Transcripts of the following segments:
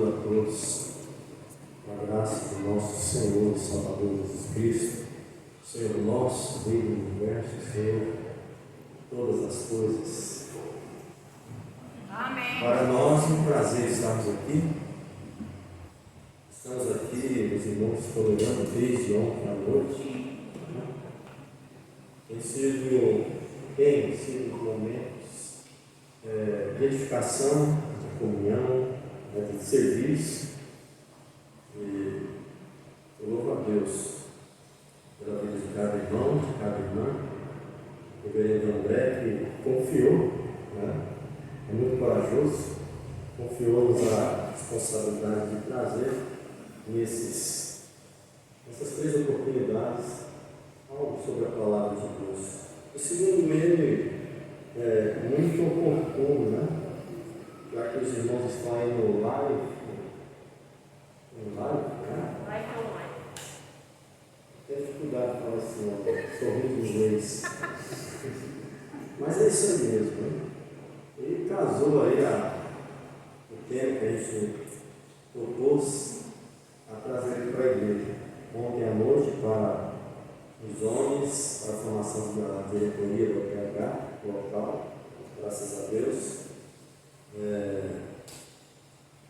saúdo a todos, com a graça do nosso Senhor e Salvador Jesus Cristo, Senhor nosso, Rei do Universo, Senhor de todas as coisas. Amém. Para nós é um prazer estarmos aqui. Estamos aqui, os irmãos tolerando desde ontem à noite. Tem sido momentos de edificação, de comunhão, de serviço. E eu louvo a Deus pela vida de cada irmão, de cada irmã. O reverendo André, que confiou, é muito corajoso, confiou-nos a responsabilidade de trazer nessas três oportunidades algo sobre a palavra de Deus. O segundo ele é muito oportuno, já que os irmãos estão aí no live, tem dificuldade de falar assim, sorriso em inglês. Mas é isso aí mesmo, Ele casou aí o tempo que a gente propôs a trazer ele para a igreja. Ontem à noite para os homens, para a formação da diretoria do PH local, graças a Deus.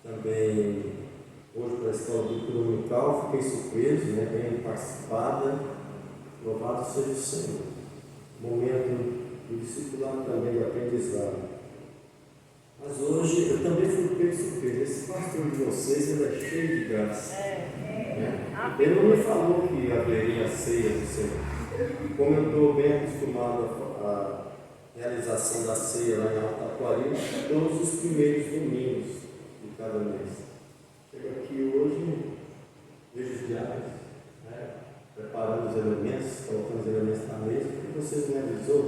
Também hoje para a escola do dominical, fiquei surpreso, bem participada. Louvado seja o Senhor. Momento de discipulado também, de aprendizado. Mas hoje eu também fui pego surpreso. Esse pastor de vocês, ele é cheio de graça. Ele não me falou que haveria ceia do Senhor. Como eu estou bem acostumado à realização da ceia lá em Altaquari, todos os primeiros domingos de cada mês. Chego aqui hoje, vejo os diários, preparando os elementos, colocando os elementos na mesa, porque vocês me avisou.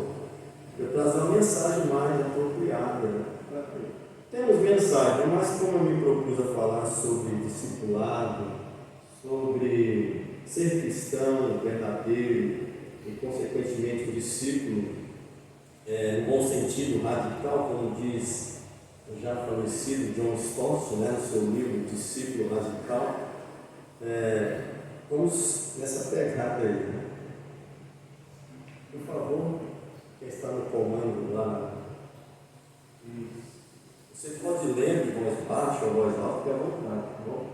Eu trago uma mensagem mais apropriada. Temos mensagem, mas como eu me propus a falar sobre discipulado, sobre ser cristão verdadeiro e, consequentemente, um discípulo, no bom sentido, radical, como diz o já falecido John Stott, no seu livro Discípulo Radical, vamos nessa pegada aí. Por favor, quem está no comando lá, você pode ler de voz baixa ou voz alta, que é à vontade, tá bom?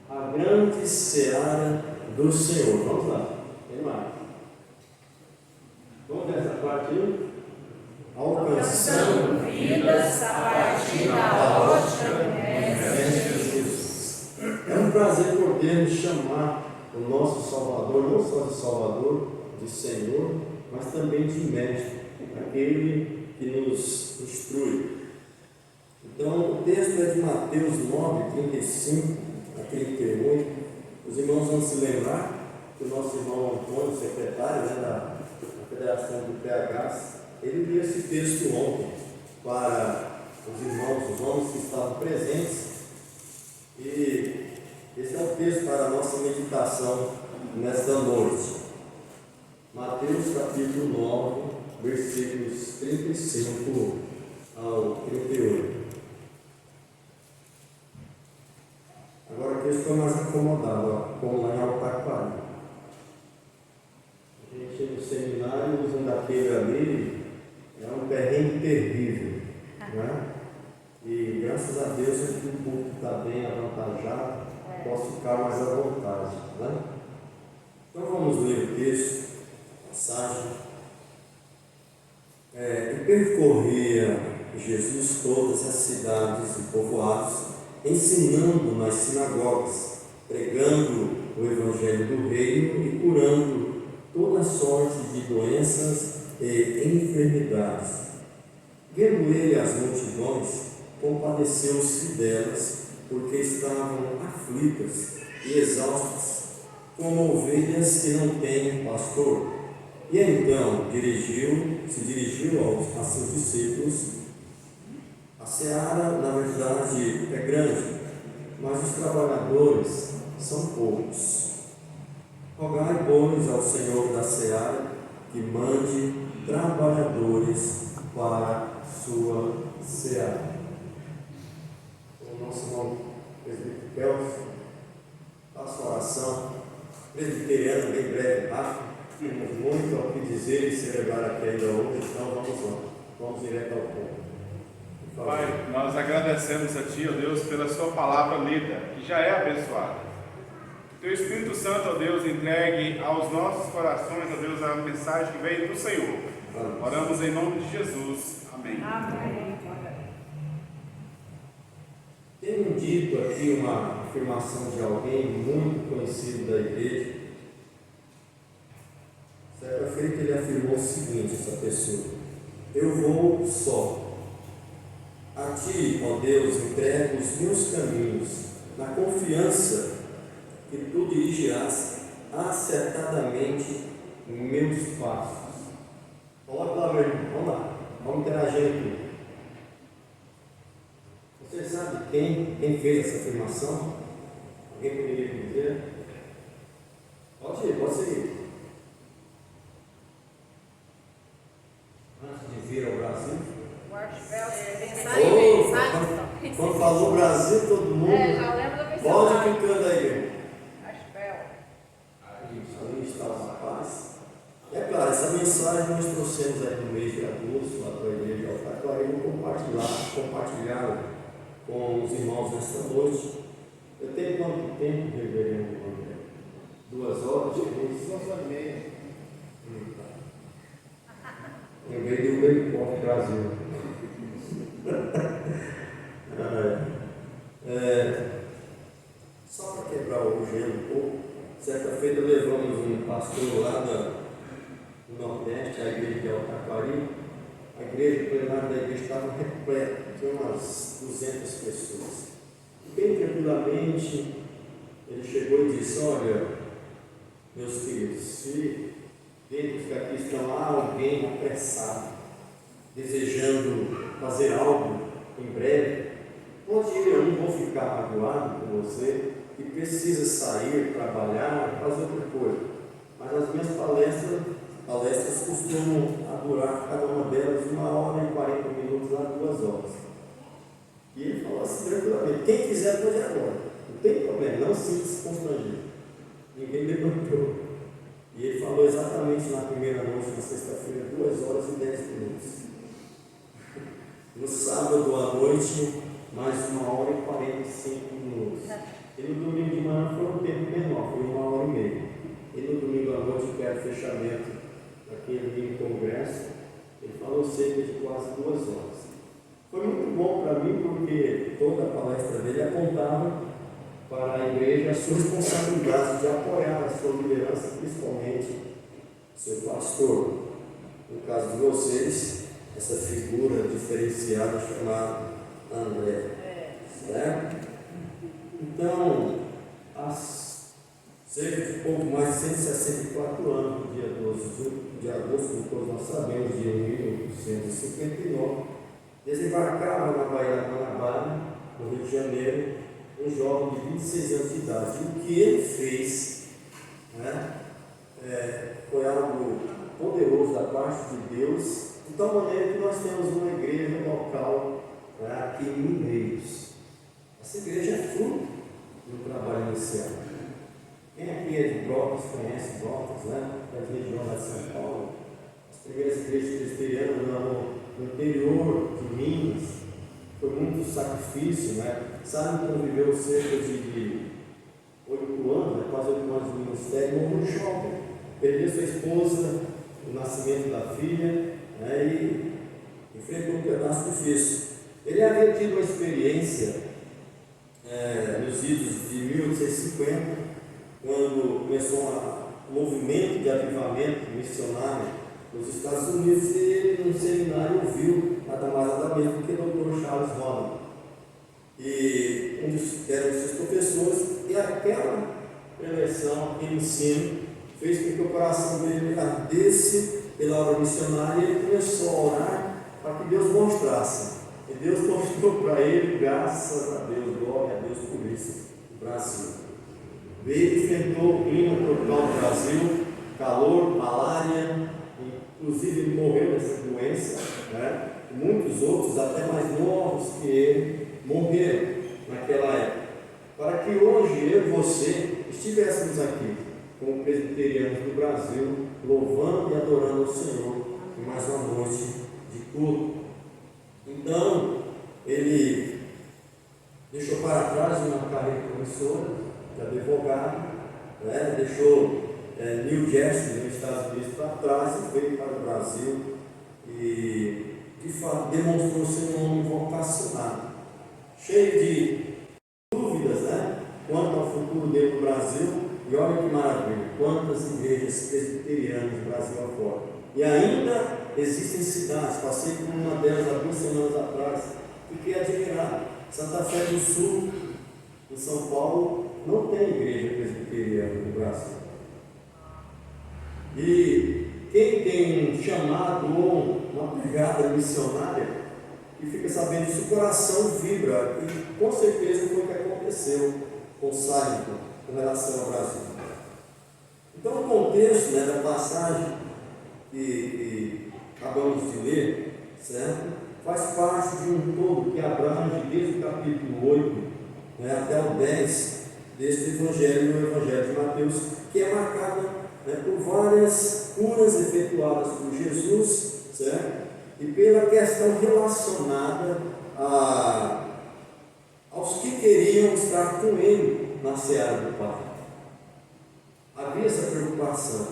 A grande seara do Senhor. Vamos lá. Tem mais. Vamos ver essa parte aí? Alcançando vidas a partir da ótica de Jesus. É um prazer podermos chamar o nosso Salvador, não só de Salvador, de Senhor, mas também de Mestre, aquele que nos instrui. Então, o texto é de Mateus 9, 35 a 38. Os irmãos vão se lembrar que o nosso irmão Antônio, secretário da Federação do PH, ele lia esse texto ontem para os homens que estavam presentes. E esse é o texto para a nossa meditação nesta noite. Mateus capítulo 9, versículos 35 ao 38. Agora aqui eu estou mais acomodado, como lá em Altaquari. A gente chega no seminário, usando aquele ali, é um perrengue terrível, E graças a Deus aqui o público está bem avantajado, posso ficar mais à vontade, Então vamos ler o texto, a passagem. E percorria Jesus todas as cidades e povoados, ensinando nas sinagogas, pregando o evangelho do reino e curando toda sorte de doenças e enfermidades. Vendo ele as multidões, compadeceu-se delas, porque estavam aflitas e exaustas, como ovelhas que não têm pastor. E então se dirigiu a seus discípulos. A seara, na verdade, é grande, mas os trabalhadores são poucos. Rogai, pois, ao Senhor da seara que mande trabalhadores para a sua seara. O nosso irmão presbítero Kelso, faça uma oração presbiteriana, bem breve, rápido. Temos muito ao que dizer e celebrar aqui ainda hoje, então vamos lá, vamos direto ao ponto. Pai, nós agradecemos a Ti, ó Deus, pela Sua palavra lida, que já é abençoada. Que Teu Espírito Santo, ó Deus, entregue aos nossos corações, ó Deus, a mensagem que veio do Senhor. Oramos em nome de Jesus. Amém. Amém. Tenho dito aqui uma afirmação de alguém muito conhecido da igreja. Certa feita ele afirmou o seguinte, essa pessoa: eu vou só. A Ti, ó Deus, entrego os meus caminhos, na confiança que Tu dirigirás acertadamente meus passos. Coloca lá, meu irmão, vamos lá, vamos interagir aqui. Você sabe quem fez essa afirmação? Alguém poderia me dizer? Pode ir, pode seguir. Antes de vir ao Brasil. Quando falou Brasil, todo mundo. Já lembro da pessoa. Pode ficando aí, Archibel. Ali está o rapaz. É claro, essa mensagem nós trouxemos aí no mês de agosto, lá para a igreja de Altaquari, e vou compartilhar com os irmãos nesta noite. Eu tenho quanto tempo, reverendo André? 2 horas? 2 horas e meia. Eu veio do meio ponto Brasil. Só para quebrar o gelo um pouco, certa feita levamos um pastor lá do Nordeste, a igreja de Altaquari. A igreja, o plenário da igreja estava repleta, tinha umas 200 pessoas. E bem tranquilamente, ele chegou e disse: olha, meus queridos, se dentro que aqui estão lá alguém apressado, desejando fazer algo em breve, pode ir, eu não vou ficar magoado com você, que precisa sair, trabalhar, fazer outra coisa. Mas as minhas palestras costumam durar, cada uma delas, 1 hora e 40 minutos, a 2 horas. E ele falou assim tranquilamente: quem quiser pode ir agora, não tem problema, não sinta-se constrangido. Ninguém levantou. E ele falou exatamente na primeira noite, na sexta-feira, 2 horas e 10 minutos. No sábado à noite, mais 1 hora e 45 minutos. E no domingo de manhã foi um tempo menor, foi 1 hora e meia. E no domingo à noite, que era o fechamento daquele congresso, ele falou cerca de quase 2 horas. Foi muito bom para mim, porque toda a palestra dele apontava para a igreja a sua responsabilidade de apoiar a sua liderança, principalmente o seu pastor. No caso de vocês, essa figura diferenciada chamada André. Certo? Então, há cerca de pouco mais de 164 anos, no dia 12 de agosto, como nós sabemos, de 1859, desembarcava na Baía da Guanabara, no Rio de Janeiro, um jovem de 26 anos de idade. E o que ele fez, foi algo poderoso da parte de Deus, de tal maneira que nós temos uma igreja local aqui em Mineiros. Essa igreja é fruto do trabalho inicial. Quem aqui é de Brotas, conhece Brotas, da região lá de São Paulo? As primeiras igrejas presbiterianas no interior de Minas, foi muito sacrifício, Sabe, conviveu cerca de 8 anos, quase 8 anos de ministério, morreu no shopping, perdeu sua esposa, o nascimento da filha, e enfrentou um pedaço difícil. Ele havia tido uma experiência nos idos de 1850, quando começou um movimento de avivamento missionário nos Estados Unidos, e ele no seminário ouviu nada mais nada menos do que o Dr. Charles Hodgman, e um dos seus professores, e aquela preleção, aquele ensino, fez com que o coração dele ardesse pela obra missionária, e ele começou a orar para que Deus mostrasse. E Deus mostrou para ele, graças a Deus, glória a Deus por isso, o Brasil. Veio, enfrentou o clima tropical do Brasil, calor, malária, inclusive ele morreu dessa doença, Muitos outros, até mais novos que ele, morreram naquela época. para que hoje eu e você estivéssemos aqui, como presbiterianos do Brasil, louvando e adorando ao Senhor em mais uma noite de culto. Então, ele deixou para trás uma carreira promissora de advogado, né? Deixou New Jersey, nos Estados Unidos, para trás e veio para o Brasil e, de fato, demonstrou ser um homem vocacionado, cheio de dúvidas, né? Quanto ao futuro dele no Brasil. E olha que maravilha, quantas igrejas presbiterianas no Brasil afora. E ainda existem cidades, passei por uma delas há 2 semanas atrás, fiquei admirado. Santa Fé do Sul, em São Paulo, não tem igreja presbiteriana no Brasil. E quem tem um chamado ou uma pegada missionária, e fica sabendo disso, o coração vibra, e com certeza foi o que aconteceu com Simon com relação ao Brasil. Então, o contexto, né, da passagem que acabamos de ler, certo? Faz parte de um todo que abrange desde o capítulo 8, né, até o 10 deste Evangelho, no Evangelho de Mateus, que é marcado, né, por várias curas efetuadas por Jesus, certo? E pela questão relacionada aos que queriam estar com ele na seara do Pai. Havia essa preocupação.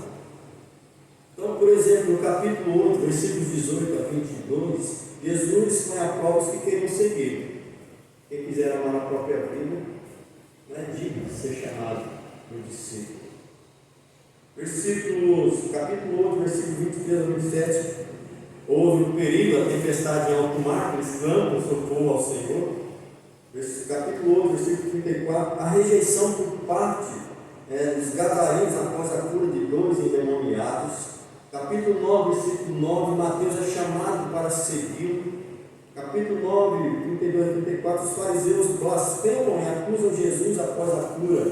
Então, por exemplo, no capítulo 8, versículos 18 a 22, Jesus põe a prova os que queriam seguir. Quem quiser amar a própria vida, não é digno de ser chamado de discípulo. Capítulo 8, versículo 23 a 27, houve um perigo, a tempestade em alto mar, eles clamam socorro ao Senhor. Capítulo 8, versículo 34, a rejeição por parte dos gadarenos após a cura de 2 endemoniados. Capítulo 9, versículo 9, Mateus é chamado para segui-lo. Capítulo 9, 32 a 34, os fariseus blasfemam e acusam Jesus após a cura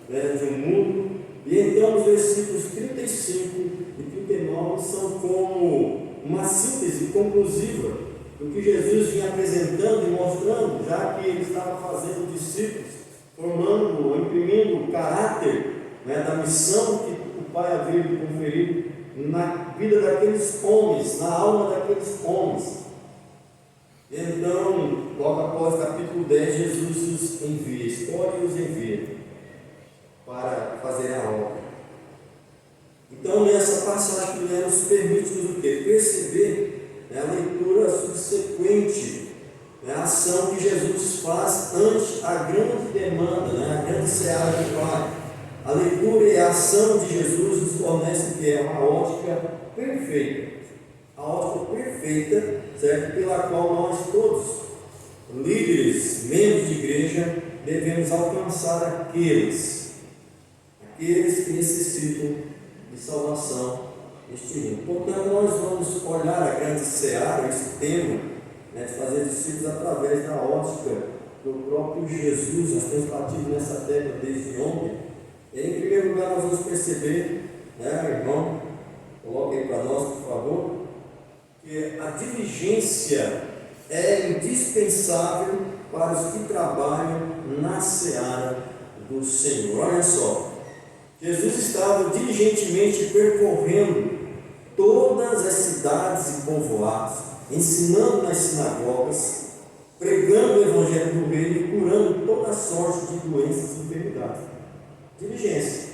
de um mundo. E então os versículos 35 e 39 são como uma síntese conclusiva do que Jesus vinha apresentando e mostrando, já que ele estava fazendo discípulos, formando, imprimindo o caráter, né, da missão que o Pai havia lhe conferido na vida daqueles homens, na alma daqueles homens. Então, logo após capítulo 10, Jesus os envia, escolhe e os envia para fazer a obra. Então, nessa passagem que nos permite o quê? Perceber a leitura subsequente, a ação que Jesus faz ante a grande demanda, a grande seara do Pai. A leitura e a ação de Jesus nos fornece que é uma ótica perfeita, a ótica perfeita, certo? Pela qual nós todos, líderes, membros de igreja, devemos alcançar aqueles que necessitam de salvação neste mundo. Portanto, nós vamos olhar a grande seara, esse tema, de fazer discípulos através da ótica do próprio Jesus. Nós temos batido nessa tecla desde ontem. E, em primeiro lugar, nós vamos perceber, irmão, coloque aí para nós, por favor, que a diligência é indispensável para os que trabalham na seara do Senhor. Olha só, Jesus estava diligentemente percorrendo todas as cidades e povoados, ensinando nas sinagogas, pregando o Evangelho do Reino e curando toda sorte de doenças e enfermidades. Diligência.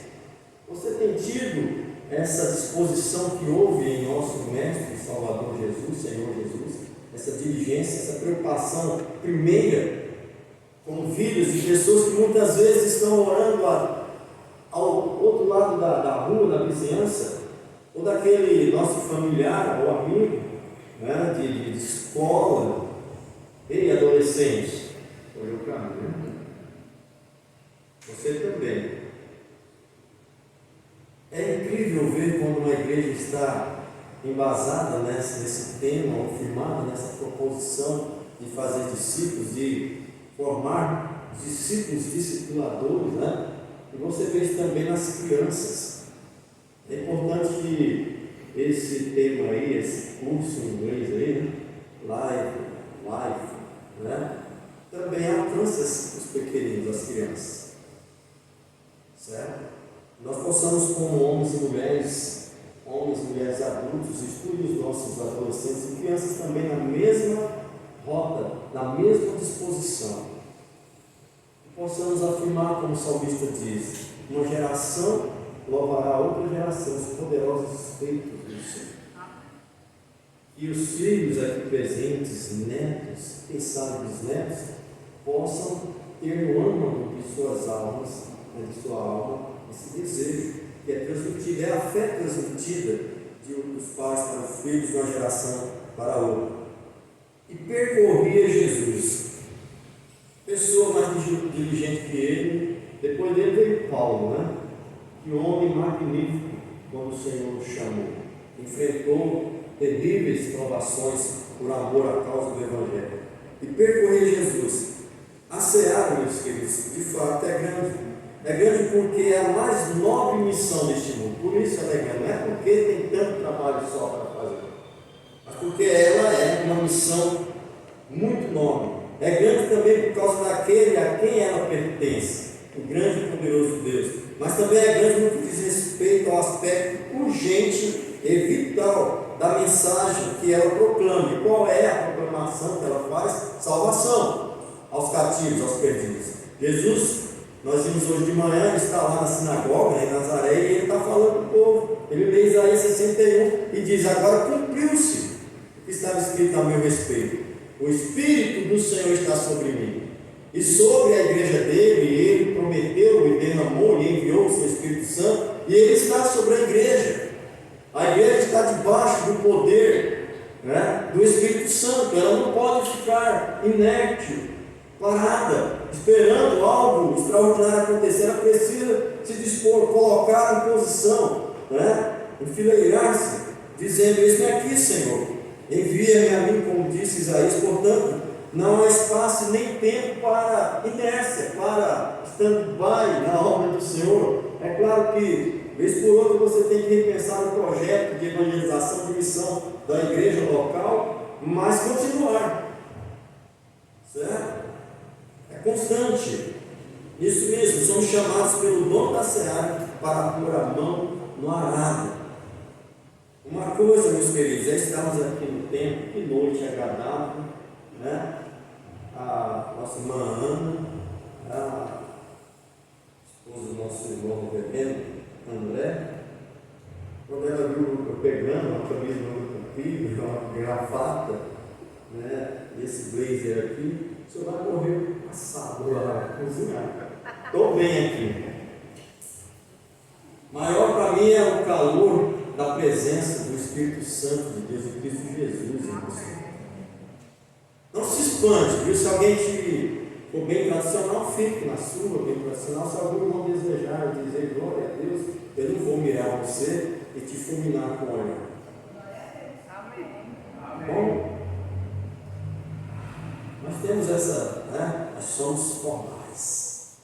Você tem tido essa disposição que houve em nosso Mestre Salvador Jesus, Senhor Jesus, essa diligência, essa preocupação primeira com filhos de pessoas que muitas vezes estão orando ao outro lado da rua, da vizinhança, ou daquele nosso familiar ou amigo, de escola. Ei, adolescente, olhou para mim, você também. É incrível ver quando uma igreja está embasada nesse tema, ou firmada nessa proposição de fazer discípulos, de formar discípulos discipuladores, E você vê isso também nas crianças. É importante que esse tema aí, esse curso em inglês aí, Life, também alcança os pequeninos, as crianças. Certo? Nós possamos, como homens e mulheres adultos, instruir os nossos adolescentes e crianças também na mesma rota, na mesma disposição. E possamos afirmar, como o salmista diz, uma geração louvará a outra geração os poderosos feitos do Senhor. E os filhos aqui presentes, netos, quem sabe bisnetos, possam ter no âmago de suas almas, de sua alma, esse desejo que é transmitido, é a fé transmitida dos pais para os filhos, de uma geração para a outra. E percorria Jesus, pessoa mais diligente que ele. Depois dele veio Paulo, né? Que homem magnífico, quando o Senhor o chamou, enfrentou terríveis provações por amor à causa do Evangelho. E percorrer Jesus, a seara, meus queridos, de fato é grande. É grande porque é a mais nobre missão deste mundo. Por isso ela é grande. Não é porque tem tanto trabalho só para fazer, mas porque ela é uma missão muito nobre. É grande também por causa daquele a quem ela pertence, o grande e poderoso Deus. Mas também é grande no que diz respeito ao aspecto urgente e vital da mensagem que ela proclama. E qual é a proclamação que ela faz? Salvação aos cativos, aos perdidos. Jesus, nós vimos hoje de manhã, ele está lá na sinagoga, em Nazaré, e ele está falando para o povo. Ele lê Isaías 61 e diz: agora cumpriu-se o que estava escrito a meu respeito. O Espírito do Senhor está sobre mim, e sobre a igreja dele, ele prometeu e derramou e enviou o seu Espírito Santo, e ele está sobre a igreja. A igreja está debaixo do poder, né, do Espírito Santo. Ela não pode ficar inerte, parada, esperando algo extraordinário acontecer. Ela precisa se dispor, colocar em posição, né, enfileirar-se, dizendo: eis-me aqui, Senhor, envia-me a mim, como disse Isaías. Portanto, não há espaço nem tempo para inércia, para stand-by na obra do Senhor. É claro que, vez por outra, você tem que repensar o projeto de evangelização, de missão da igreja local, mas continuar, certo? É constante. Isso mesmo, somos chamados pelo dono da seara para pôr a mão no arado. Uma coisa, meus queridos, é estarmos aqui no templo, que noite agradável, né? A nossa irmã Ana, a esposa do nosso irmão reverendo André, quando ela viu eu pegando uma camisa comprida, uma gravata, né, e esse blazer aqui, o senhor vai correr assado lá, cozinhar. Estou bem aqui. Maior para mim é o calor da presença do Espírito Santo de Deus e Cristo Jesus em você. Não se espante, viu? Se alguém te for bem tradicional, fique na sua, bem tradicional. Se algum irmão desejar e dizer glória a Deus, eu não vou mirar você e te fulminar com o olhar. Amém. Bom, nós temos essa, né? Nós somos formais.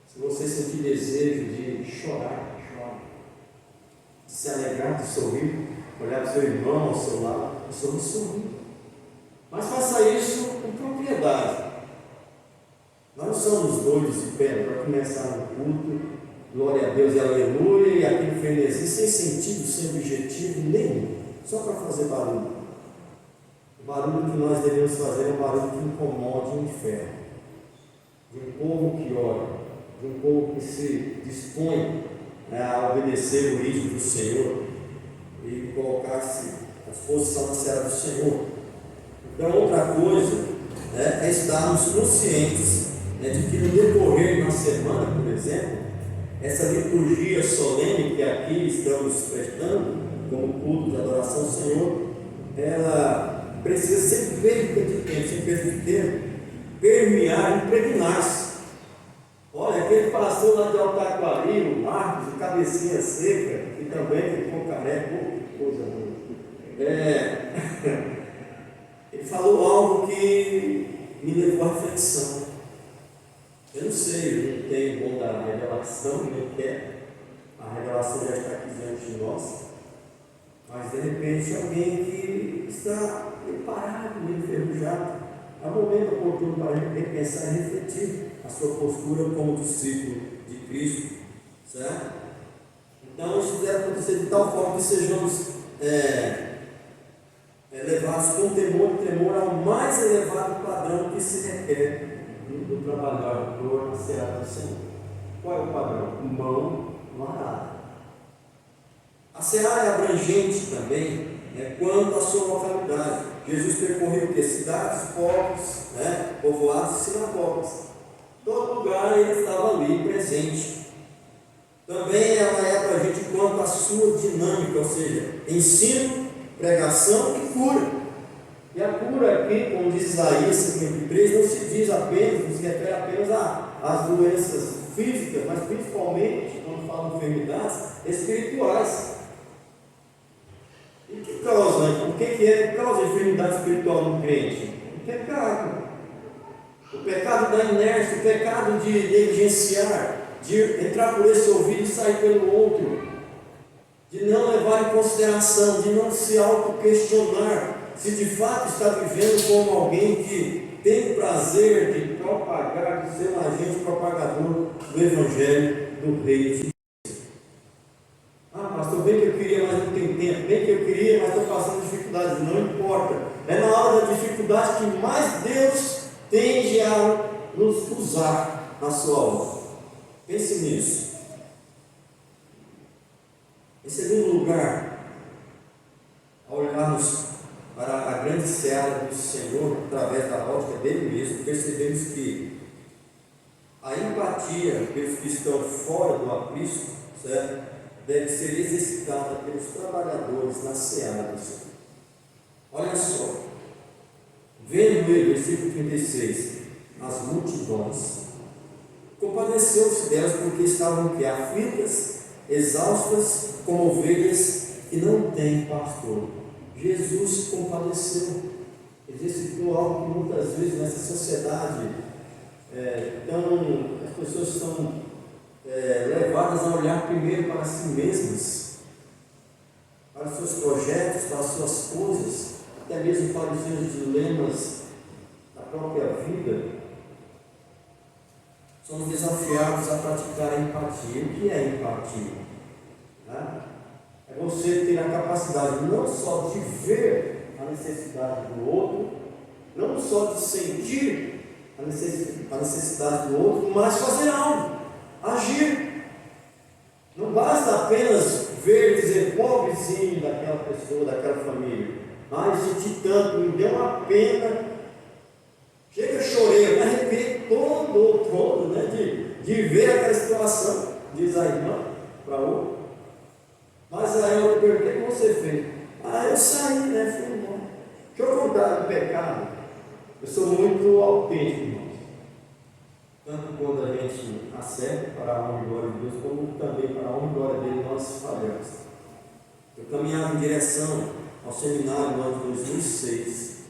Se você sentir desejo de chorar, chore. De se alegrar, de sorrir, olhar para o seu irmão ao seu lado, nós somos sorrir. Mas faça isso com propriedade. Nós não somos doidos de pedra para começar no culto, glória a Deus e aleluia, e aquele frenesi sem sentido, sem objetivo nenhum, só para fazer barulho. O barulho que nós devemos fazer é um barulho que incomode o inferno, de um povo que ora, de um povo que se dispõe, né, a obedecer o ritmo do Senhor e colocar-se à disposição da seara do Senhor. Então, outra coisa, né, é estarmos conscientes, né, de que no decorrer de uma semana, por exemplo, essa liturgia solene que aqui estamos prestando, como culto de adoração ao Senhor, ela precisa sem perda de tempo, sem perda de tempo, permear, impregnar-se. Olha, aquele pastor lá de Altaquari, o Marcos, de cabecinha seca, e também ficou careca, que coisa boa. Ele falou algo que me levou à reflexão. Eu não sei, eu não tenho bom da revelação, nem quer. A revelação já está aqui diante de nós. Mas de repente alguém que está meio parado, meio enferrujado, é um momento oportuno para repensar e refletir a sua postura como discípulo de Cristo, certo? Então, isso deve acontecer de tal forma que sejamos levados com temor e tremor ao mais elevado padrão que se requer do trabalhador na seara do Senhor. Qual é o padrão? Mão no arado. A seara é abrangente também, quanto à sua localidade. Jesus percorreu que cidades, povos, povoados e sinagogas. Todo lugar ele estava ali presente. Também ela é abrangente quanto à sua dinâmica, ou seja, ensino, pregação e cura. E a cura aqui, como diz Isaías 53, não se diz apenas, não se refere apenas às doenças físicas, mas principalmente, quando fala de enfermidades espirituais. E que causa, o que causa a enfermidade espiritual no crente? O pecado. O pecado da inércia, o pecado de negligenciar, de entrar por esse ouvido e sair pelo outro, de não levar em consideração, de não se auto-questionar se de fato está vivendo como alguém que tem o prazer de propagar, de ser um agente propagador do Evangelho do Reino de Deus. Pastor, bem que eu queria, mas não tenho tempo, bem que eu queria, mas estou passando dificuldades. Não importa, é na hora da dificuldade que mais Deus tende a nos usar na sua obra. Pense nisso. Em segundo lugar, ao olharmos para a grande seara do Senhor, através da ótica dele mesmo, percebemos que a empatia pelos que estão fora do aprisco, certo, deve ser exercitada pelos trabalhadores na seara do Senhor. Olha só, vendo ele, versículo 36, as multidões, compadeceu-se delas porque estavam aflitas, exaustas, como ovelhas que não têm pastor. Jesus se compadeceu, exercitou algo que muitas vezes nessa sociedade as pessoas são levadas a olhar primeiro para si mesmas, para os seus projetos, para as suas coisas, até mesmo para os seus dilemas da própria vida. Somos desafiados a praticar a empatia. O que é empatia? É você ter a capacidade não só de ver a necessidade do outro, não só de sentir a necessidade do outro, mas fazer algo, agir. Não basta apenas ver e dizer, pobrezinho daquela pessoa, daquela família. Eu senti tanto, me deu uma pena. Chega, eu chorei, eu me arrepiei todo, de ver aquela situação, diz a irmã para o outro. Mas aí eu perguntei, o que você fez? Eu saí, fui embora. Deixa eu contar do pecado. Eu sou muito autêntico, irmãos. Tanto quando a gente acerta para a honra e glória de Deus, como também para a honra e glória dele nós falhamos. Eu caminhava em direção ao seminário no ano de 2006.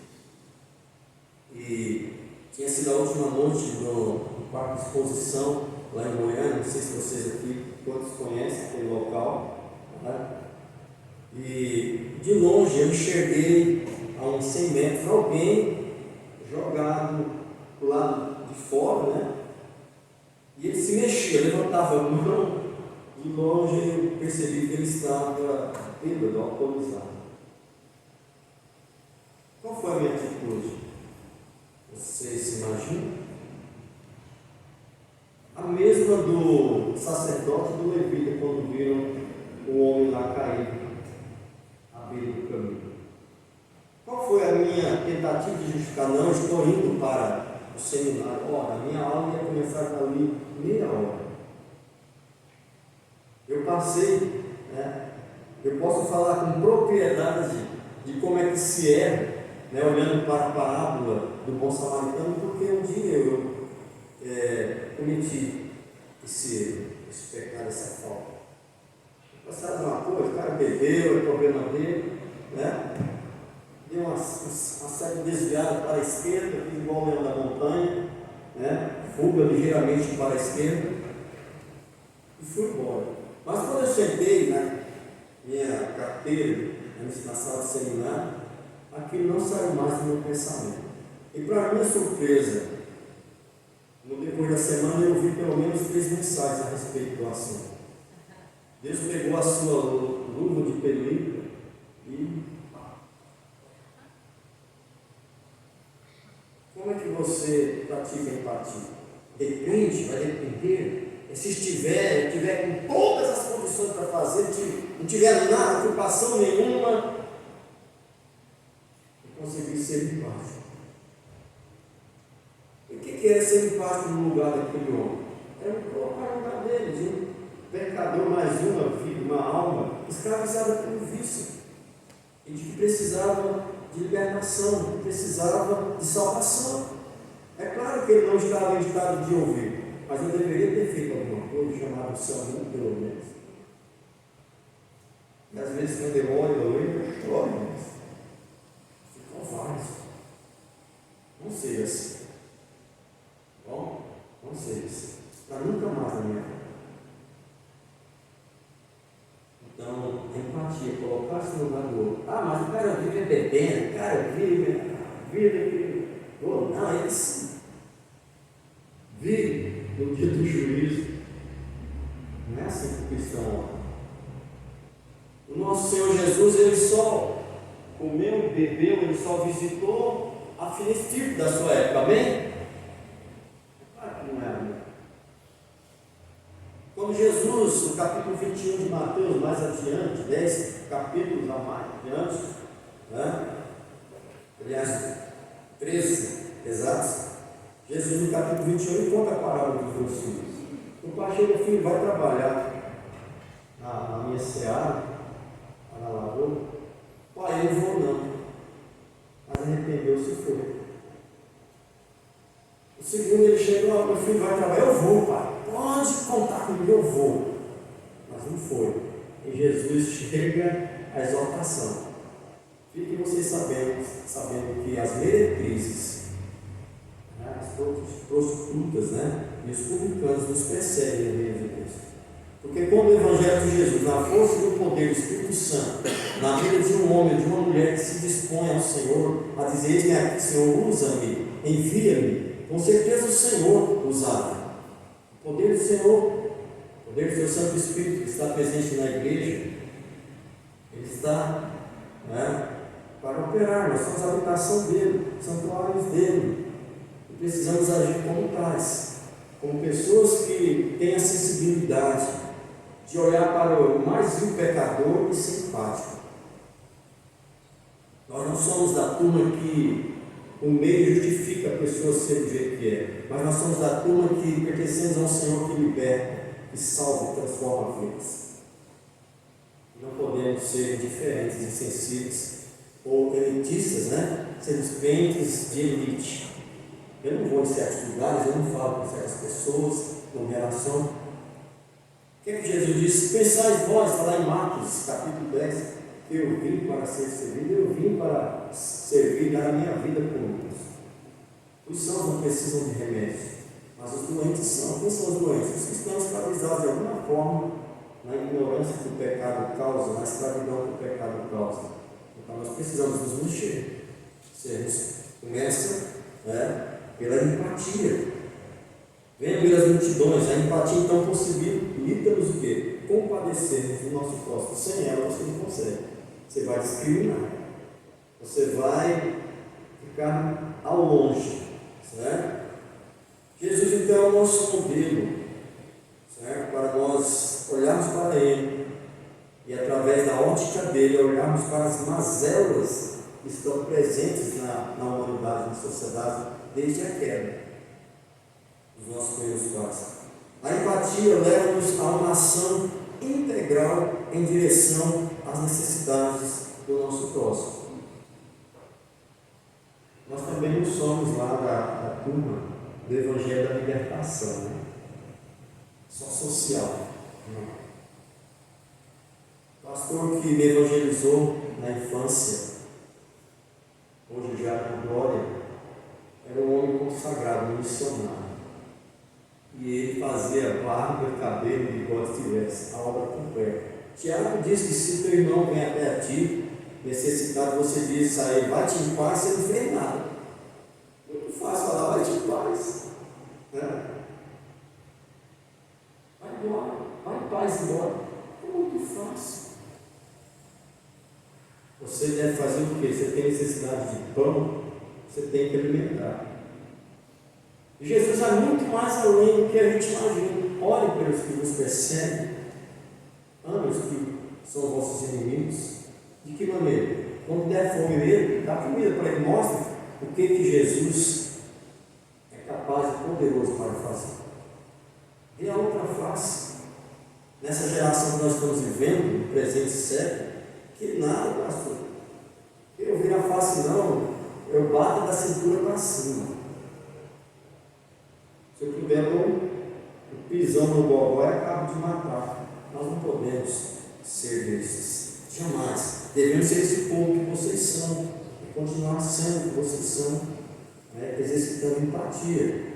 E tinha sido a última noite do parque de exposição lá em Goiânia. Não sei se vocês aqui todos conhecem aquele local. E de longe eu enxerguei a uns 100 metros alguém jogado do lado de fora, e ele se mexia, levantava a mão. De longe eu percebi que ele estava bêbado, alcoolizado. Qual foi a minha atitude? Vocês se imaginam? A mesma do sacerdote e do levita quando viram o homem lá caído à beira do caminho. Qual foi a minha tentativa de justificar? Não, estou indo para o seminário. A minha aula ia começar ali meia hora. Eu passei, eu posso falar com propriedade de como é que se erra, olhando para a parábola do bom samaritano, porque um dia eu cometi esse pecado, essa falta. Passaram uma coisa, o cara bebeu, é problema dele, deu uma série desviada para a esquerda, fiz igual o leão da montanha, fuga ligeiramente para a esquerda e fui embora. Mas quando eu sentei na minha carteira, na sala de seminário, aquilo não saiu mais do meu pensamento. E para minha surpresa, no decorrer da semana eu ouvi pelo menos 3 mensagens a respeito do assunto. Deus pegou a sua luva de película e... Como é que você pratica a empatia? Depende, vai depender. Se tiver com todas as condições para fazer, não tiver nada, preocupação nenhuma, e conseguir ser empático. O que era ser empático no lugar daquele homem? Era me colocar no lugar dele, de um pecador, mais uma vida, uma alma, escravizada pelo vício, e de que precisava de libertação, que precisava de salvação. É claro que ele não estava em estado de ouvir, mas eu deveria ter feito alguma coisa, chamado SAMU, pelo menos. E às vezes, quando eu olho, eu choro, mas ficam vários. Não seja assim. Bom, não seja assim. Para nunca mais na minha vida. Então, empatia, colocar-se no lugar do outro. Ah, mas o cara vive bebendo, o cara vive não, ele sim. Vive no dia do juízo. Não é assim que o cristão olha. O nosso Senhor Jesus, ele só comeu, bebeu, ele só visitou a finíssima da sua época, amém? Claro que não é, amém. Quando Jesus, no capítulo 21 de Mateus, mais adiante, 10 capítulos a mais adiante, né? Aliás, 13 exatos, Jesus no capítulo 21 ele conta a parábola dos 2 filhos. O pai chega, filho, vai trabalhar na minha seara, na lavoura. Pai, eu não vou não. Mas arrependeu-se e foi. O segundo ele chega, meu filho vai trabalhar, eu vou, pai. Pode contar comigo, eu vou. Mas não foi. E Jesus chega à exaltação. Fiquem vocês sabendo que as meretrizes, né, as prostitutas, né, e os publicanos nos perseguem no meio de Cristo. Porque quando o Evangelho de Jesus, na força do poder do Espírito Santo, na vida de um homem, de uma mulher que se dispõe ao Senhor, a dizer: eis-me aqui, Senhor, usa-me, envia-me, com certeza o Senhor usava. O poder do Senhor, o poder do seu Santo Espírito que está presente na igreja, ele está, né, para operar. Nós somos a habitação dele, santuários dele, e precisamos agir como tais, como pessoas que têm a sensibilidade de olhar para o mais vil pecador e ser empático. Nós não somos da turma que o meio justifica a pessoa ser do jeito que é, mas nós somos da turma que pertencemos ao Senhor que liberta, que salva e transforma vidas. Não podemos ser indiferentes, insensíveis ou elitistas, né? Sermos crentes de elite. Eu não vou em certos lugares, eu não falo com certas pessoas, não me relaciono. O que é que Jesus disse? Pensai vós, está lá em Marcos, capítulo 10, que eu vim para ser servido, eu vim para servir, dar a minha vida por muitos. Os sãos não precisam de remédios, mas os doentes são. Quem são os doentes? Os que estão escravizados de alguma forma na ignorância que o pecado causa, na escravidão que o pecado causa. Então nós precisamos nos mexer. Começa, né, pela empatia. Venha ver as multidões. A empatia então possibilita-nos o quê? Compadecermos do nosso próximo. Sem ela você não consegue. Você vai discriminar. Você vai ficar ao longe. Certo? Jesus então é o nosso modelo, certo? Para nós olharmos para Ele e através da ótica dele olharmos para as mazelas que estão presentes na humanidade, na sociedade, desde a queda dos nossos primeiros pais. A empatia leva-nos a uma ação integral em direção às necessidades do nosso próximo. Nós também não somos lá da turma do Evangelho da Libertação, né? Só social. O pastor que me evangelizou na infância, hoje já na glória, era um homem consagrado, um missionário. E ele fazia barba, cabelo, bigode, se tivesse, a obra completa. Tiago diz que se teu irmão vem até a ti, necessitado, você diz a ele: vai-te em paz, você não fez nada. Muito fácil falar, vai de paz. Né? Vai embora, vai em paz embora. É muito fácil. Você deve fazer o quê? Você tem necessidade de pão, você tem que alimentar. E Jesus vai muito mais além do que a gente imagina. Ore pelos que vos perseguem, ame os que são vossos inimigos. De que maneira? Quando der fome nele, dá comida para ele, mostra o que Jesus é capaz e poderoso para fazer. E a outra face, nessa geração que nós estamos vivendo, no presente século, que nada, pastor. Eu viro a face não, eu bato da cintura para cima. Se eu puder, um pisão no bobó e acabo de matar. Nós não podemos ser desses. Jamais. Devemos ser esse povo que vocês são. E continuar sendo o que vocês são. Exercitando empatia.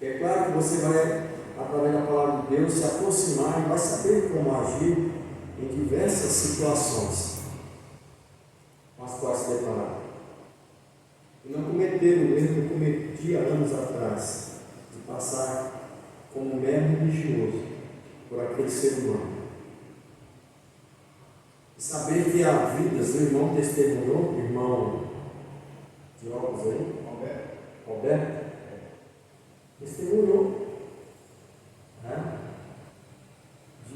É claro que você vai, através da palavra de Deus, se aproximar e vai saber como agir em diversas situações com as quais se deparar. E não cometer o erro que eu cometi há anos atrás, de passar como mero religioso por aquele ser humano. E saber que a vida, seu irmão testemunhou, irmão de óculos aí, Roberto, testemunhou de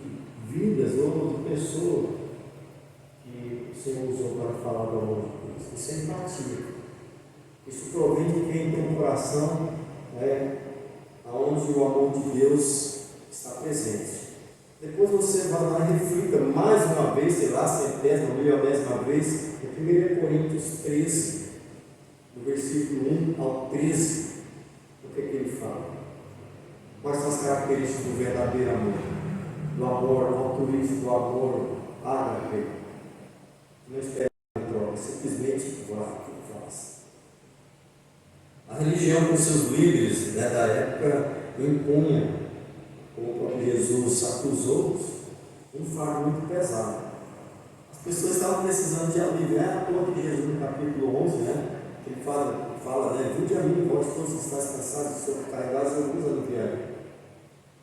vidas ou de pessoas que o Senhor usou para falar do amor de Deus. Isso é empatia. Isso provém de quem tem um coração onde o amor de Deus está presente. Depois você vai lá e reflita mais uma vez, sei lá, centésima, milionésima vez, em 1 Coríntios 13, do versículo 1 ao 13, o que ele fala? Quais são as características do verdadeiro amor? Do amor altruísta, do amor ágape. Não espera em troca, simplesmente vá o que faz. A religião com seus líderes da época impunha, como o próprio Jesus acusou, um fardo muito pesado. As pessoas estavam precisando de alívio. É à toa que Jesus, no capítulo 11, ele fala, vinde a mim, vós todos que estáis cansados e sobrecarregados, eu vos aliviarei.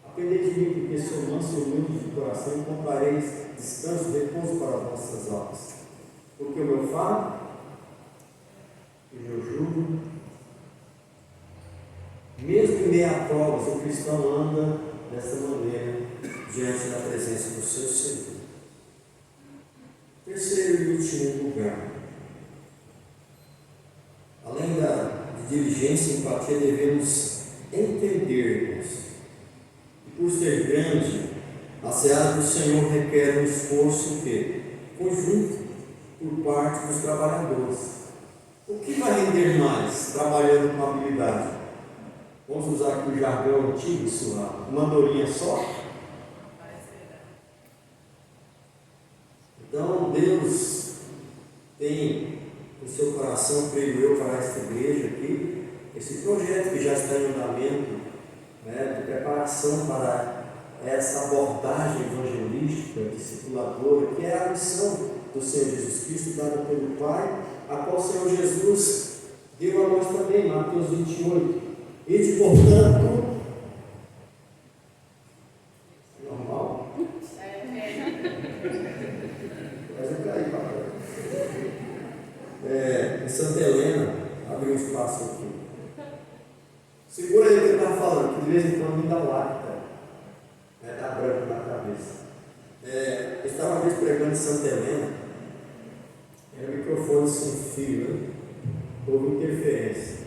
Aprendei de mim, porque sou manso e humilde de coração, e encontrareis descanso e repouso para as vossas almas. Porque o meu fardo e o meu jugo, mesmo em meio a provas, o cristão anda dessa maneira diante da presença do seu Senhor. Terceiro e último lugar, além de diligência e empatia, devemos entendermos que, por ser grande, a seara do Senhor requer um esforço conjunto por parte dos trabalhadores. O que vai render mais trabalhando com habilidade? Vamos usar aqui o jargão antigo, uma andorinha só? Então, Deus tem no seu coração, creio eu, para esta igreja aqui, esse projeto que já está em andamento, de preparação para essa abordagem evangelística, discipuladora, que é a missão do Senhor Jesus Cristo, dada pelo Pai, a qual o Senhor Jesus deu a nós também, Mateus 28. E, portanto, normal. Mas eu caí, papai. Em Santa Helena, abriu um espaço aqui. Segura aí o que eu estava falando, que de vez em quando me dá lacta, dá branco na cabeça. Eu estava uma vez pregando em Santa Helena, era microfone sem fio, houve interferência.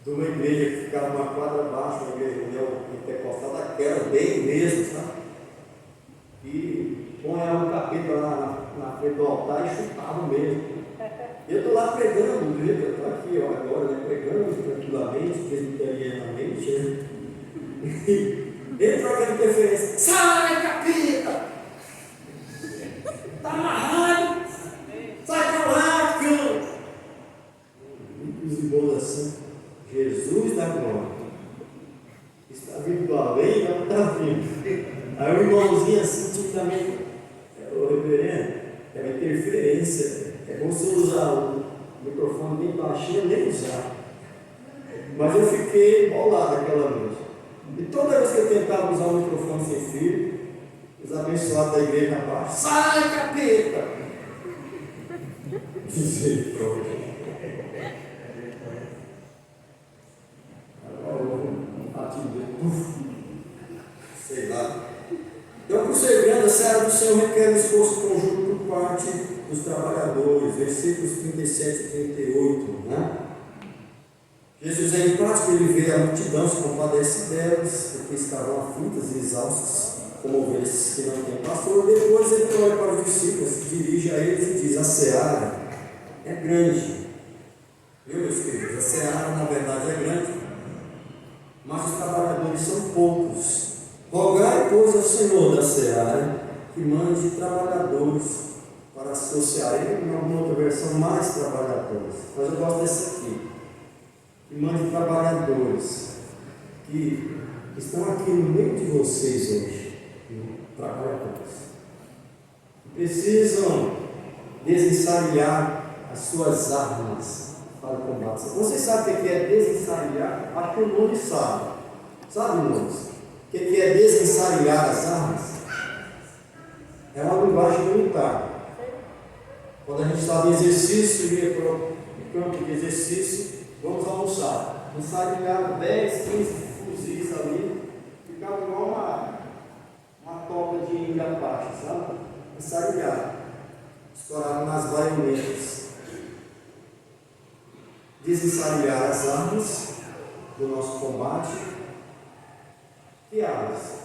De uma igreja que ficava uma quadra abaixo, uma igreja pentecostal daquela, bem mesmo, sabe? E põe um capeta lá na frente do altar e chutava mesmo. E eu estou lá pregando, do jeito que eu estou aqui, agora, pregando tranquilamente, presbiterianamente. Entrou aquela interferência: sai, capeta! Está amarrado! Sai para lá, cão! E os irmãos assim: Jesus da glória está vindo do além, não está vindo. Aí o irmãozinho assim, timidamente: ô reverendo, é uma interferência. É como se usar o microfone bem baixinho, nem usar. Mas eu fiquei bolado aquela noite. E toda vez que eu tentava usar o microfone sem fio, os abençoados da igreja abaixo, sai, capeta! Misericórdia. Sei lá. Então, perseverando, a seara do Senhor requer um esforço conjunto por parte dos trabalhadores. Versículos 37 e 38. Né? Jesus é empático, ele vê a multidão, se compadece delas, porque estavam aflitas e exaustas, como ovelhas que não têm pastor. Depois ele olha para os discípulos, se dirige a eles e diz: a seara é grande. Viu, meus queridos? A seara, na verdade, é grande, mas os trabalhadores são poucos. Rogai, pois, ao Senhor da seara que mande trabalhadores para a sua seara. Em alguma outra versão, mais trabalhadores, mas eu gosto dessa aqui. Que mande trabalhadores que estão aqui no meio de vocês hoje, trabalhadores, precisam desensaiar as suas armas para o combate. Vocês sabem o que é desensaiar? Acho que o nome sabe. Sabe, irmãos? O que é desensaiar as armas? É uma linguagem militar. Quando a gente estava em exercício, ia para o campo de exercício, vamos almoçar. Ensaiava 10, 15 fuzis ali, ficava igual uma toca de Apache, sabe? Ensaiava. Estourava nas baionetas. Desensaiar as armas do nosso combate. Que armas?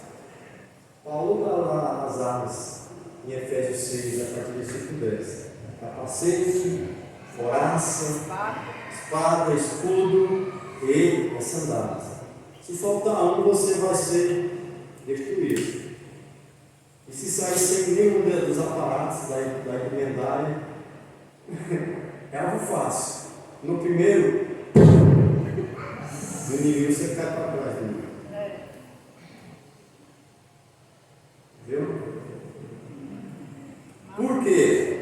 Paulo dá lá as armas em Efésios 6, a partir do versículo 10. Capacete, coraça, espada, escudo e as sandálias. Se faltar um, você vai ser destruído. E se sair sem nenhum dos aparatos da indumentária, é algo fácil. No primeiro, no inimigo você cai para trás. Viu? Por quê?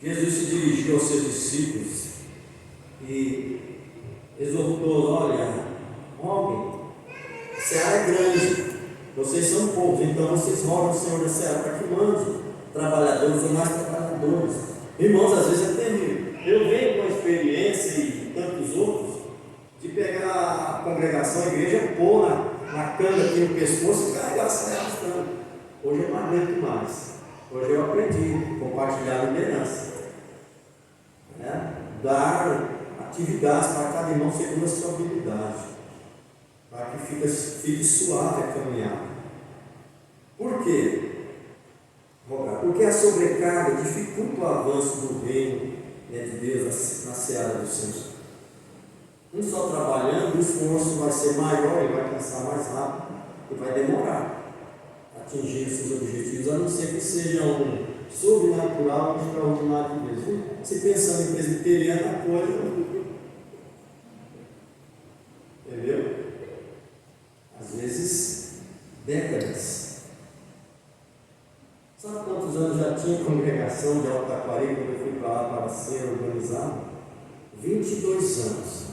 Jesus se dirigiu aos seus discípulos e exortou: olha, homem, a seara é grande, vocês são poucos, então vocês rogam ao Senhor da seara para que mande trabalhadores ou mais trabalhadores. Irmãos, às vezes é terrível. Eu venho com a experiência e tantos outros de pegar a congregação, a igreja, pôr na cana aqui no pescoço e carregar a saia arrastando. Hoje eu não aguento mais. Hoje eu aprendi a compartilhar a liderança. Dar atividades para cada irmão segundo a sua habilidade, para que fique suave a caminhada. Por quê? Porque a sobrecarga dificulta o avanço do reino de Deus na seara do Senhor. Um só trabalhando, o esforço vai ser maior, ele vai cansar mais rápido e vai demorar a atingir os seus objetivos, a não ser que seja um sobrenatural e extraordinário de Deus. Se pensando em presbiteriano, a coisa. Entendeu? Às vezes, décadas. Sabe quantos anos já tinha congregação de Alto Taquari quando eu fui para lá para ser organizado? 22 anos.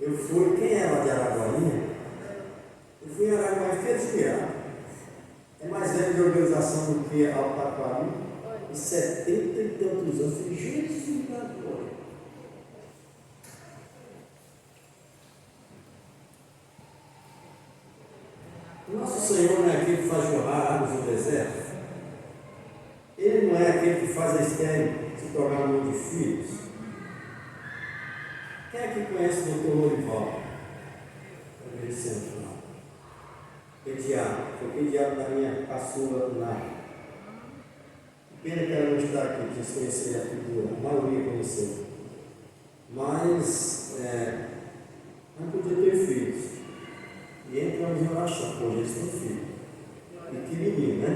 Eu fui, quem é lá de Araguainha? Eu fui em Araguainha, fiquei admirado. É mais velho de organização do que Alto Taquari. E 70 e tantos anos. Eu falei: Jesus, agora. Nosso Senhor não é aquele que faz jorrar águas no deserto? Ele não é aquele que faz a estéreo se tornar um monte de filhos? Quem é que conhece o doutor Lorival? Pediatra. Foi pediatra da minha caçula Nara. Pena que ela não está aqui, que vocês conheceram a figura. A maioria conheceu. Mas não podia ter filhos. E entramos em oração. Hoje eles têm filho. Pequenininho, né?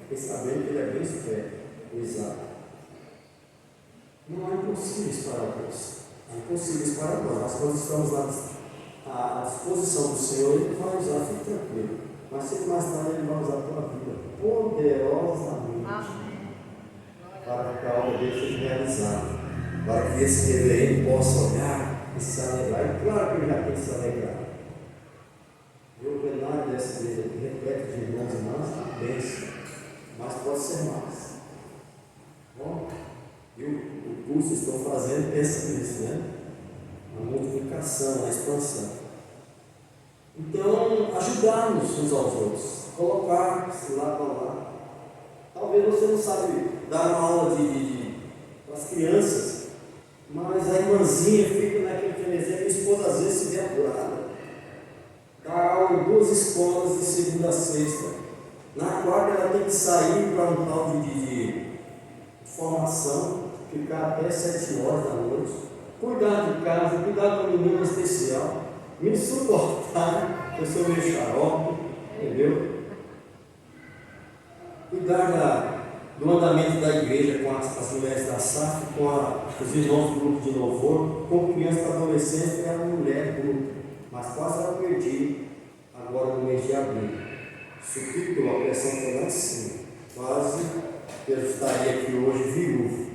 Fiquei sabendo que ele é bem esperto. Exato. Não há impossíveis para Deus. Há impossíveis para nós. Nós, quando estamos à disposição do Senhor, Ele vai usar, fique tranquilo. Mas sempre mais tarde Ele vai usar a tua vida poderosamente. Amém. Para que a obra dele seja realizada. para que esse reverendo possa olhar e se alegrar. E claro que ele já tem que se alegrar. E o plenário dessa igreja aqui, repleto de irmãos e irmãs, que bênção, mas pode ser mais. Bom, e o curso que estão fazendo pensa nisso, né? Na multiplicação, na expansão. Então, ajudarmos uns aos outros, colocar-se lá para lá. Talvez você não sabe dar uma aula para as crianças, mas a irmãzinha fica naquele frenesim. Minha esposa às vezes se vê apurada. Dá aula em 2 escolas de segunda a sexta. Na quarta ela tem que sair para um tal de formação, ficar até 7 horas da noite, cuidar de casa, cuidar de uma menina especial, me suportar, eu sou meio xarope, entendeu? Cuidar do andamento da igreja com as mulheres da SAF, com os irmãos do grupo de louvor, com crianças e adolescentes, que era uma mulher do grupo, mas quase ela perdi agora no mês de abril. Subiu pela pressão foi lá em cima, quase eu estaria aqui hoje viúvo.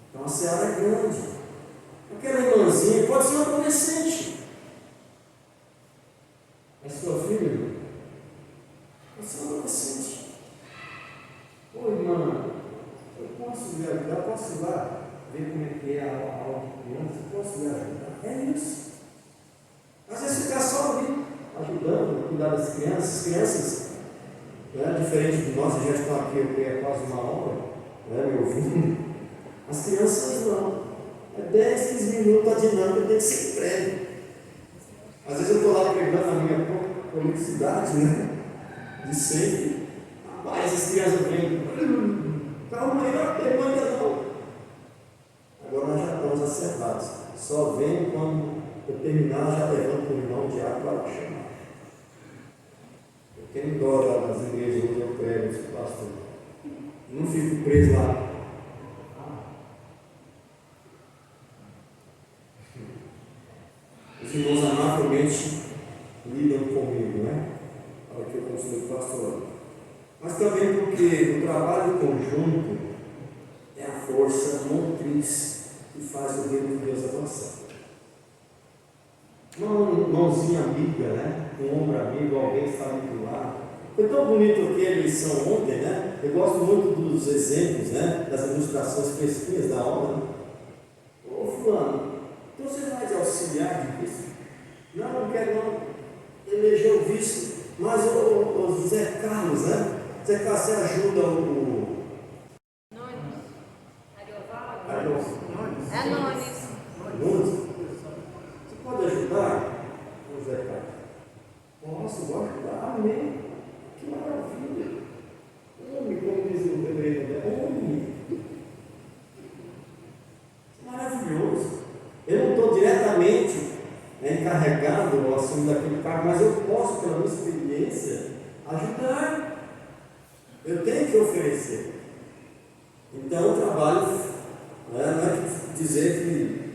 Então a seara é grande. Aquela irmãzinha pode ser uma adolescente. É sua filha, irmão? Pode ser uma adolescente. Ô irmã, eu posso lhe ajudar? Posso ir lá ver como é que é a aula de criança? Posso lhe ajudar? É isso. Às vezes ficar só ali, ajudando a cuidar das crianças. As crianças, né, diferente de nós, já estão aqui, eu creio, quase uma hora, né, me ouvindo. As crianças não. É 10, 15 minutos, a dinâmica tem que ser breve. Às vezes eu estou lá pegando a minha prolixicidade, né? De sempre. Rapaz, as crianças vêm. Calma aí, não tem ainda não. Agora nós já estamos acertados. Só vem quando eu terminar, já levanto o irmão de água para chamar. Eu tenho dó lá nas igrejas onde eu prego, esse pastor. Não fico preso lá. Os irmãos amavelmente lidam comigo, né? Para que eu continue pastorando. Mas também porque o trabalho conjunto é a força motriz que faz o reino de Deus avançar. Uma mãozinha amiga, né? Um ombro amigo, alguém está ali do lado. Foi tão bonito aqui a lição ontem, né? Eu gosto muito dos exemplos, né? Das ilustrações fresquinhas da obra. Ô fulano, então você vai de auxiliar de vice? Não, não quero não. Elegeu o vice. Mas o Zé Carlos, né? Zé Carlos, você ajuda o... Nunes. Nunes. É Nunes. Nunes. Você pode ajudar o Zé Carlos? Nossa, vou ajudar. Amém. Que maravilha. Homem, como diz o Pedreiro, né? Homem. Maravilhoso. Eu não estou diretamente encarregado ou assumindo aquele cargo, mas eu posso, pela minha experiência, ajudar. Eu tenho que oferecer. Então, o trabalho, não é dizer que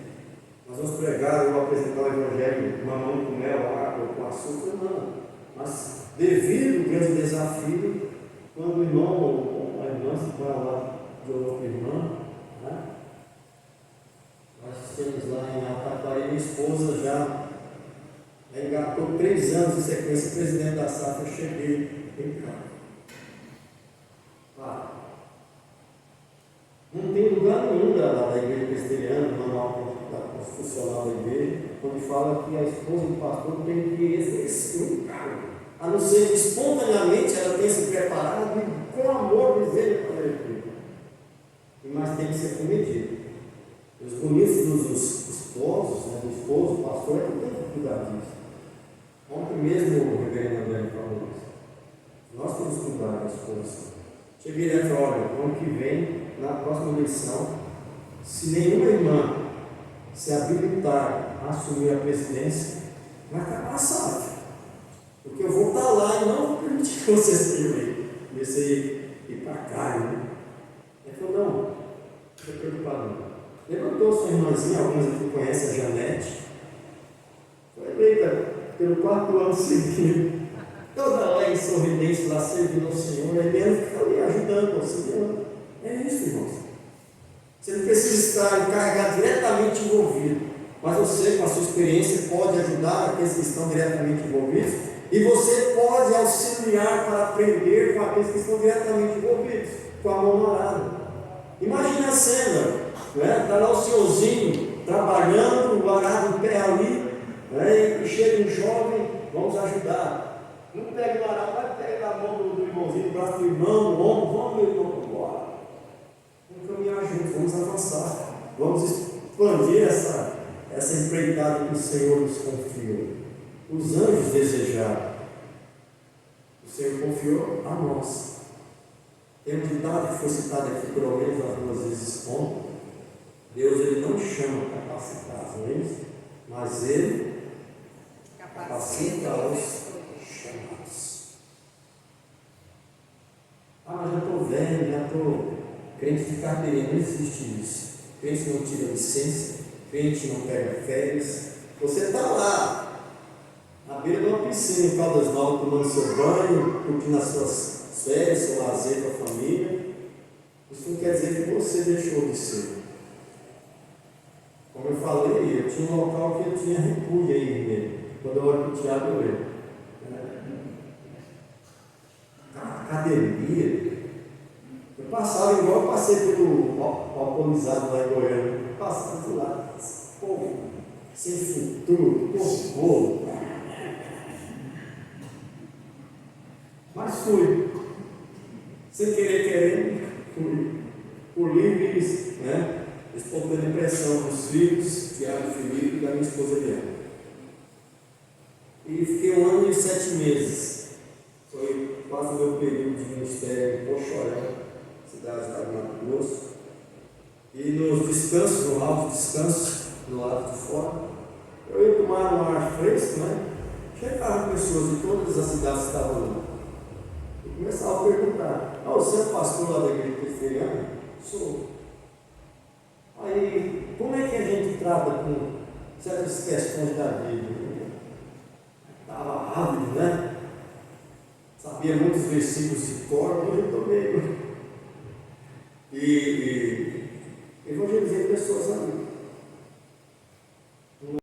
nós vamos pregar ou apresentar o Evangelho mamão com mel, água com açúcar, não. Mas, devido ao grande desafio, quando o irmão ou a irmã se põe ao lado de outra irmã, né? Nós temos lá em Altaquari, minha esposa já engatou 3 anos em sequência, presidente da SAF, eu cheguei em casa. Não tem lugar nenhum da igreja presbiteriana, no manual constitucional da igreja, onde fala que a esposa do pastor tem que exercer um cargo, a não ser que espontaneamente ela tenha se preparado e com amor dizer para ele. Mas tem que ser cometido. Os bonitos dos esposos, né, do esposo, do pastor, é que tem que cuidar disso. Ontem mesmo o reverendo André falou isso. Nós temos que cuidar da esposa. Cheguei e falei, olha, no ano que vem, na próxima eleição, se nenhuma irmã se habilitar a assumir a presidência, vai acabar a SAF. Porque eu vou estar lá e não vou permitir que você sejam aí. Comecei a ir para cá, né? Ele falou, não, não estou preocupado não. Levantou sua irmãzinha, algumas aqui conhecem a Janete. Foi eleita pelo 4 ano seguido. Toda alegre, sorridente, lá servindo ao Senhor, é mesmo que fica ali ajudando, auxiliando. É isso, irmãos. Você não precisa estar encarregado diretamente envolvido, mas você, com a sua experiência, pode ajudar aqueles que estão diretamente envolvidos, e você pode auxiliar para aprender com aqueles que estão diretamente envolvidos, com a mão morada. Imagine a cena, né? Está lá o senhorzinho trabalhando, o arado em pé ali, né? E chega um jovem, vamos ajudar. Não pega o arado, vai pegar na mão do irmãozinho, no braço do irmão, no ombro, vamos meu irmão, embora. Vamos caminhar juntos, vamos avançar, vamos expandir essa empreitada que o Senhor nos confiou. Os anjos desejaram, o Senhor confiou a nós. Tem um ditado que foi citado aqui pelo menos as 2 vezes ontem. Deus ele não chama capacitados, não é isso? Mas Ele capacita os chamados. Ah, mas já estou velho, já estou crente de carteirinha. Não existe isso. Crente não tira licença, crente não pega férias. Você está lá, na beira de uma piscina em Caldas Novas, tomando seu banho, curtindo as suas férias, seu lazer com a família. Isso não quer dizer que você deixou de ser. Como eu falei, eu tinha um local que eu tinha repúdio aí nele. Quando eu olho para o Tiago, eu vejo. Academia. Eu passava igual eu passei pelo alcoolizado lá em Goiânia. Eu passava por lá, povo, sem futuro, povo. Mas fui. Sem querer, fui. Por livres, né? Espontânea impressão dos filhos, Tiago e Felipe, e da minha esposa Eliana. E fiquei 1 ano e 7 meses. Foi quase o meu período de ministério em Pochorel, cidade do Mato Grosso. E nos descansos, no hall de descanso, do lado de fora, eu ia tomar um ar fresco, né? Chegavam pessoas de todas as cidades que estavam lá. E começavam a perguntar: você é pastor lá da igreja presbiteriana? Sou. Aí, como é que a gente trata com certas questões da Bíblia? Estava ávido, né? Sabia muitos versículos de cor, hoje eu estou meio. E evangelizei pessoas ali.